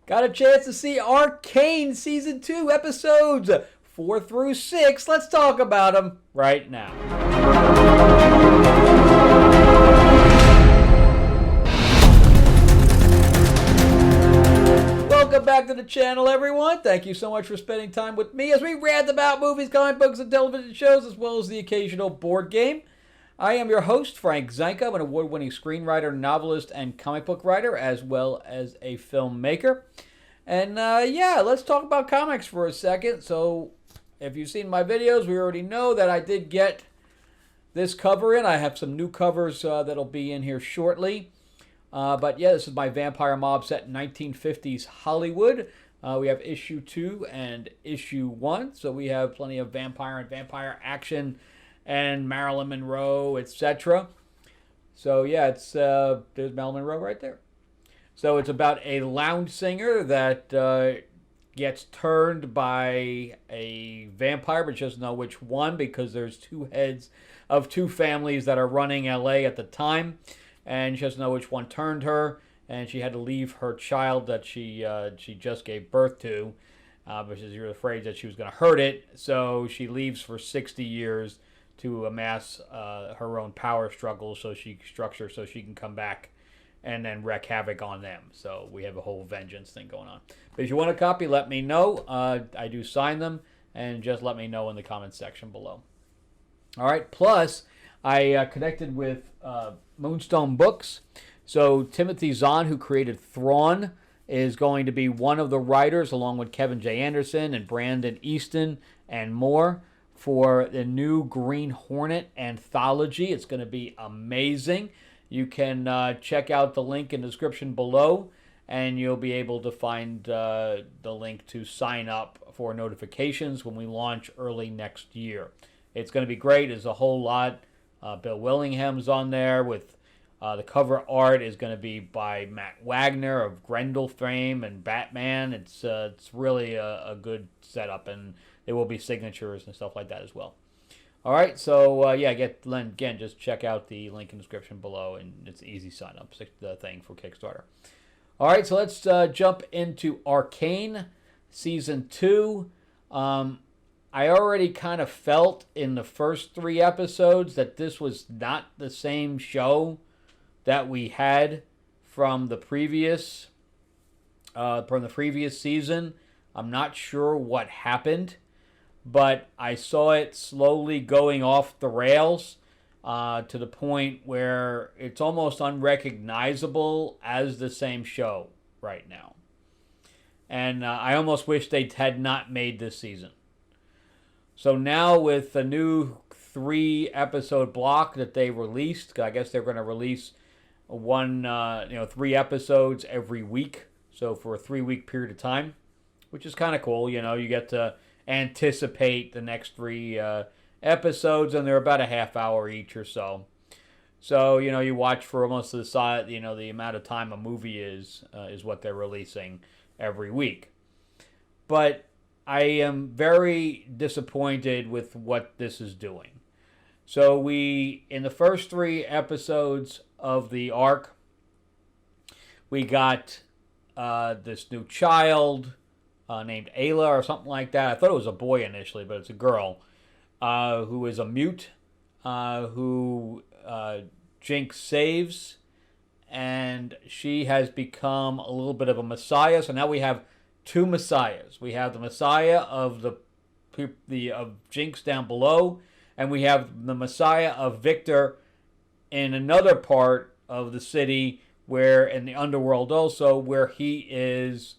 Got a chance to see Arcane Season 2 episodes 4 through 6. Let's talk about them right now. Welcome back to the channel, everyone. Thank you so much for spending time with me as we rant about movies, comic books, and television shows, as well as the occasional board game. I am your host, Frank Zanka. I'm an award-winning screenwriter, novelist, and comic book writer, as well as a filmmaker. And let's talk about comics for a second. So, if you've seen my videos, we already know that I did get this cover in. I have some new covers that'll be in here shortly. But yeah, this is my Vampire Mob set in 1950s Hollywood. We have issue 2 and issue 1. So we have plenty of vampire and vampire action and Marilyn Monroe, etc. So yeah, it's there's Marilyn Monroe right there. So it's about a lounge singer that gets turned by a vampire, but she doesn't know which one because there's two heads of two families that are running LA at the time, and she doesn't know which one turned her, and she had to leave her child that she just gave birth to, because she was afraid that she was going to hurt it. So she leaves for 60 years to amass her own power struggle, so she can come back and then wreak havoc on them. So we have a whole vengeance thing going on. But if you want a copy, let me know. I do sign them, and just let me know in the comments section below. All right. Plus, I connected with Moonstone Books. So Timothy Zahn, who created Thrawn, is going to be one of the writers, along with Kevin J. Anderson and Brandon Easton and more, for the new Green Hornet anthology. It's going to be amazing. You can check out the link in the description below, and you'll be able to find the link to sign up for notifications when we launch early next year. It's going to be great. There's a whole lot. Bill Willingham's on there with the cover art is going to be by Matt Wagner of Grendel fame and Batman. It's really a good setup, and there will be signatures and stuff like that as well. All right, so again, just check out the link in the description below, and it's easy sign up the thing for Kickstarter. All right, so let's jump into Arcane Season 2. I already kind of felt in the first 3 episodes that this was not the same show that we had from the previous season. I'm not sure what happened, but I saw it slowly going off the rails to the point where it's almost unrecognizable as the same show right now. And I almost wish they had not made this season. So now with the new 3-episode block that they released, I guess they're going to release 3 episodes every week. So for a 3-week period of time, which is kind of cool. You know, you get to anticipate the next 3 episodes, and they're about a half hour each or so. So, you watch for almost the size, the amount of time a movie is what they're releasing every week. But I am very disappointed with what this is doing. So in the first 3 episodes of the arc, we got this new child named Ayla or something like that. I thought it was a boy initially, but it's a girl who is a mute, who Jinx saves, and she has become a little bit of a messiah. So now we have 2 messiahs. We have the messiah of of Jinx down below, and we have the messiah of Victor in another part of the city, where in the underworld also, where he is.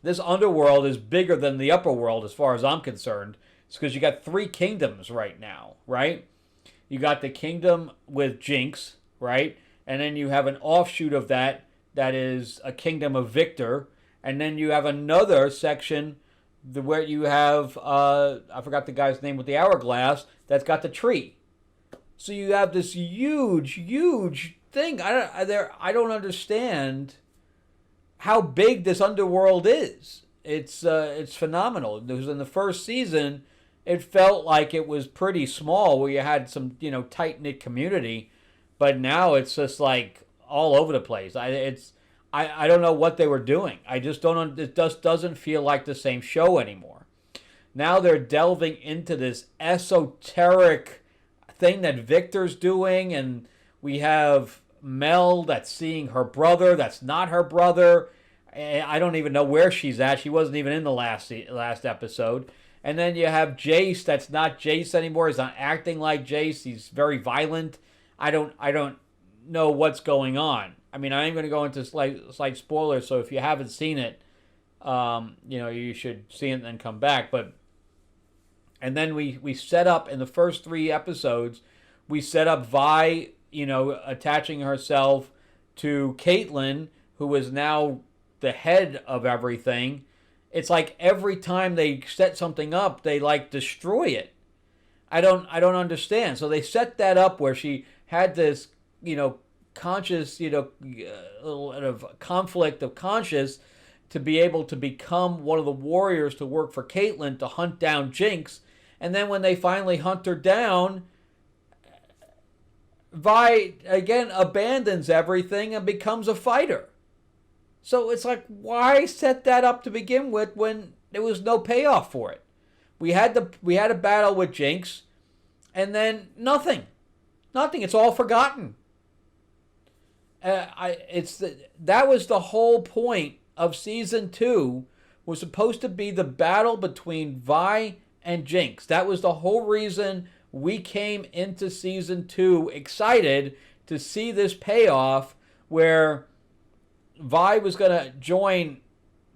This underworld is bigger than the upper world as far as I'm concerned. It's because you got 3 kingdoms right now, right? You got the kingdom with Jinx, right? And then you have an offshoot of that is a kingdom of Victor. And then you have another section where you have, I forgot the guy's name with the hourglass, that's got the tree. So you have this huge, huge thing. I don't understand how big this underworld is. It's phenomenal. Because in the first season, it felt like it was pretty small, where you had some tight knit community, but now it's just like all over the place. I don't know what they were doing. I just don't. It just doesn't feel like the same show anymore. Now they're delving into this esoteric thing that Victor's doing, and we have Mel that's seeing her brother. That's not her brother. I don't even know where she's at. She wasn't even in the last episode. And then you have Jace. That's not Jace anymore. He's not acting like Jace. He's very violent. I don't know what's going on. I mean, I am going to go into slight spoilers. So if you haven't seen it, you should see it and then come back. And then we set up in the first 3 episodes, we set up Vi, attaching herself to Caitlyn, who is now the head of everything. It's like every time they set something up, they like destroy it. I don't understand. So they set that up where she had this, conscious, of conflict of conscience to be able to become one of the warriors to work for Caitlyn to hunt down Jinx. And then when they finally hunt her down, Vi again abandons everything and becomes a fighter. So it's like, why set that up to begin with when there was no payoff for it? We had a battle with Jinx, and then nothing. It's all forgotten. That was the whole point of season 2. Was supposed to be the battle between Vi and Jinx. That was the whole reason we came into season 2 excited to see this payoff where Vi was going to join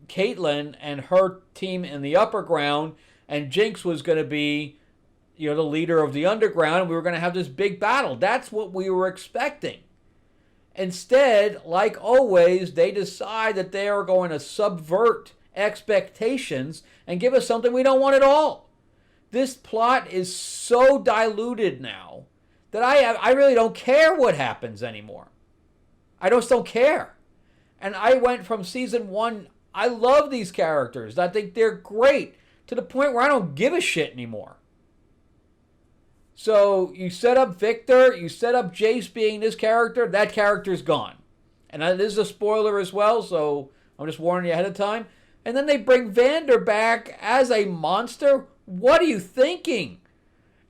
Caitlyn and her team in the upper ground, and Jinx was going to be, the leader of the underground, and we were going to have this big battle. That's what we were expecting. Instead, like always, they decide that they are going to subvert expectations and give us something we don't want at all. This plot is so diluted now that I really don't care what happens anymore. I just don't care. And I went from season 1, I love these characters. I think they're great, to the point where I don't give a shit anymore. So you set up Victor, you set up Jace being this character, that character's gone. And this is a spoiler as well, so I'm just warning you ahead of time. And then they bring Vander back as a monster. What are you thinking?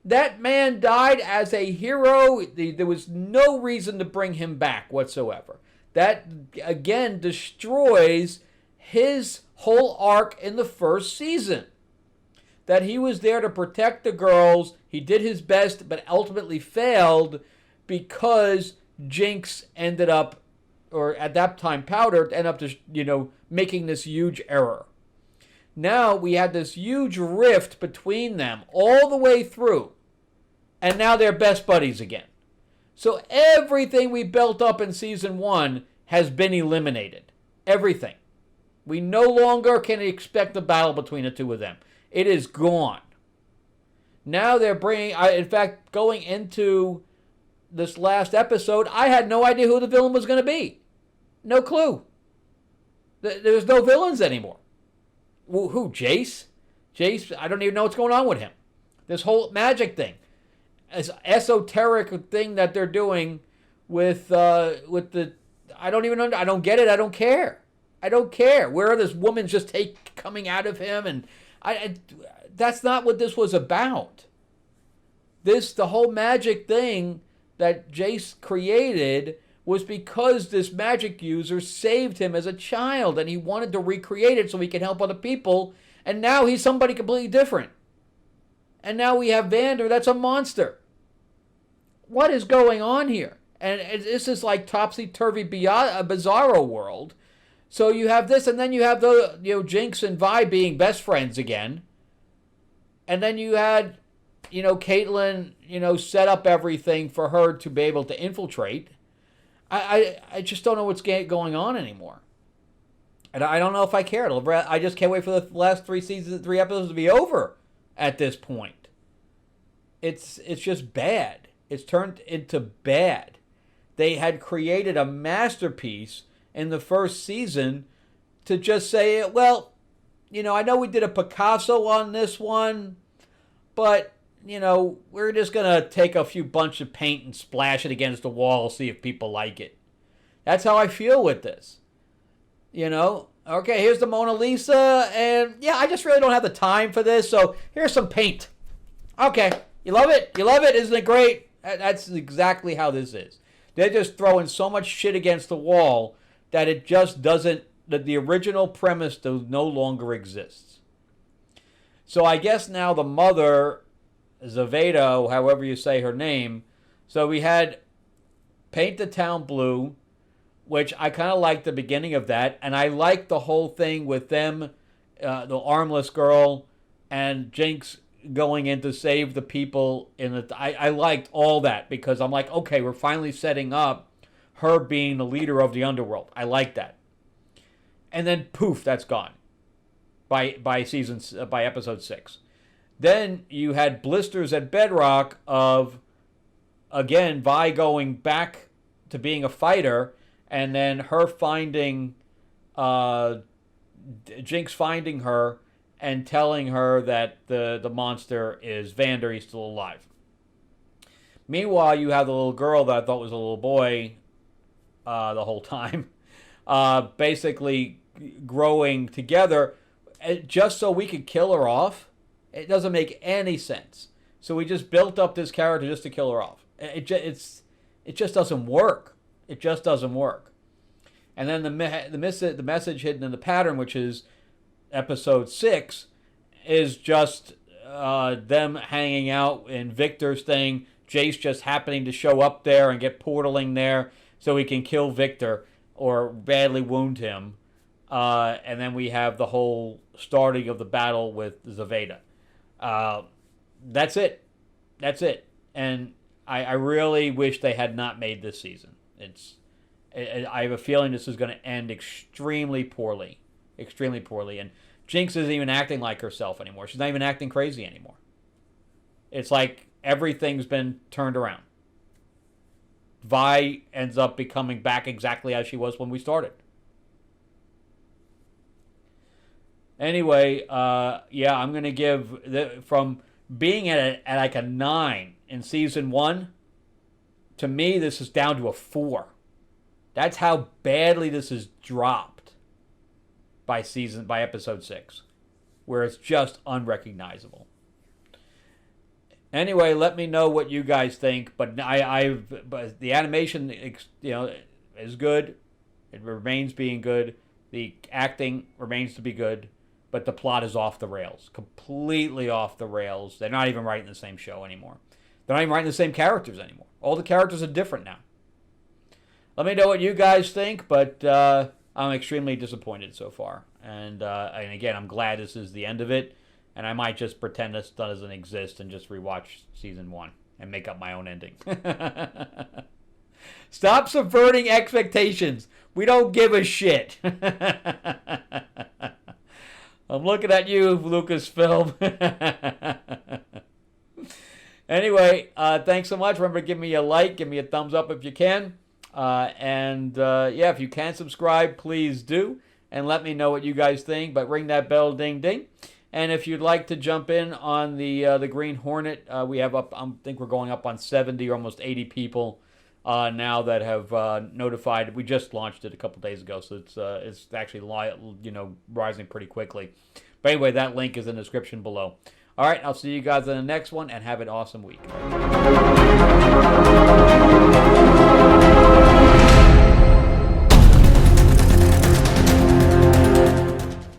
That man died as a hero. There was no reason to bring him back whatsoever. That, again, destroys his whole arc in the first season. That he was there to protect the girls. He did his best, but ultimately failed because Jinx ended up, or at that time Powder, ended up just, making this huge error. Now we had this huge rift between them all the way through. And now they're best buddies again. So everything we built up in season 1 has been eliminated. Everything. We no longer can expect a battle between the two of them. It is gone. Now they're bringing, in fact, going into this last episode, I had no idea who the villain was going to be. No clue. There's no villains anymore. Who? Jace? Jace, I don't even know what's going on with him. This whole magic thing. This esoteric thing that they're doing with the, I don't even know, I don't get it, I don't care. I don't care. Where are this woman just coming out of him? And that's not what this was about. The whole magic thing that Jace created was because this magic user saved him as a child, and he wanted to recreate it so he could help other people, and now he's somebody completely different. And now we have Vander, that's a monster. What is going on here? And this is like topsy-turvy bizarro world. So you have this, and then you have the Jinx and Vi being best friends again. And then you had, Caitlyn, set up everything for her to be able to infiltrate. I just don't know what's going on anymore. And I don't know if I care. I just can't wait for the last 3 episodes to be over at this point. It's just bad. It's turned into bad. They had created a masterpiece in the first season to just say, well, I know we did a Picasso on this one, but, we're just going to take a few bunch of paint and splash it against the wall, see if people like it. That's how I feel with this. You know, okay, here's the Mona Lisa, and yeah, I just really don't have the time for this, so here's some paint. Okay, you love it? You love it? Isn't it great? That's exactly how this is. They're just throwing so much shit against the wall that it just doesn't, that the original premise no longer exists. So I guess now the mother, Zaveda, however you say her name, so we had Paint the Town Blue, which I kind of liked the beginning of that, and I liked the whole thing with them, the armless girl, and Jinx going in to save the people in the. I liked all that because I'm like, okay, we're finally setting up her being the leader of the underworld. I like that, and then poof, that's gone. By episode 6, then you had blisters at Bedrock of, again, Vi going back to being a fighter. And then her finding, Jinx finding her and telling her that the monster is Vander, he's still alive. Meanwhile, you have the little girl that I thought was a little boy the whole time, basically growing together just so we could kill her off. It doesn't make any sense. So we just built up this character just to kill her off. It just doesn't work. It just doesn't work. And then the message hidden in the pattern, which is episode 6, is just them hanging out in Victor's thing. Jace just happening to show up there and get portaling there so he can kill Victor or badly wound him. And then we have the whole starting of the battle with Zaveda. That's it. That's it. And I really wish they had not made this season. I have a feeling this is going to end extremely poorly. Extremely poorly. And Jinx isn't even acting like herself anymore. She's not even acting crazy anymore. It's like everything's been turned around. Vi ends up becoming back exactly as she was when we started. Anyway, yeah, I'm going to give, from being at like a 9 in season 1, to me, this is down to a 4. That's how badly this is dropped by episode 6, where it's just unrecognizable. Anyway, let me know what you guys think. But but the animation, is good. It remains being good. The acting remains to be good, but the plot is off the rails, completely off the rails. They're not even writing the same show anymore. They're not even writing the same characters anymore. All the characters are different now. Let me know what you guys think, but I'm extremely disappointed so far. And again, I'm glad this is the end of it. And I might just pretend this doesn't exist and just rewatch season 1 and make up my own ending. Stop subverting expectations. We don't give a shit. I'm looking at you, Lucasfilm. Anyway, thanks so much. Remember to give me a like, give me a thumbs up if you can. Yeah, if you can subscribe, please do. And let me know what you guys think. But ring that bell, ding, ding. And if you'd like to jump in on the Green Hornet, we have up, I think we're going up on 70 or almost 80 people now that have notified. We just launched it a couple days ago, so it's actually rising pretty quickly. But anyway, that link is in the description below. All right, I'll see you guys in the next one, and have an awesome week.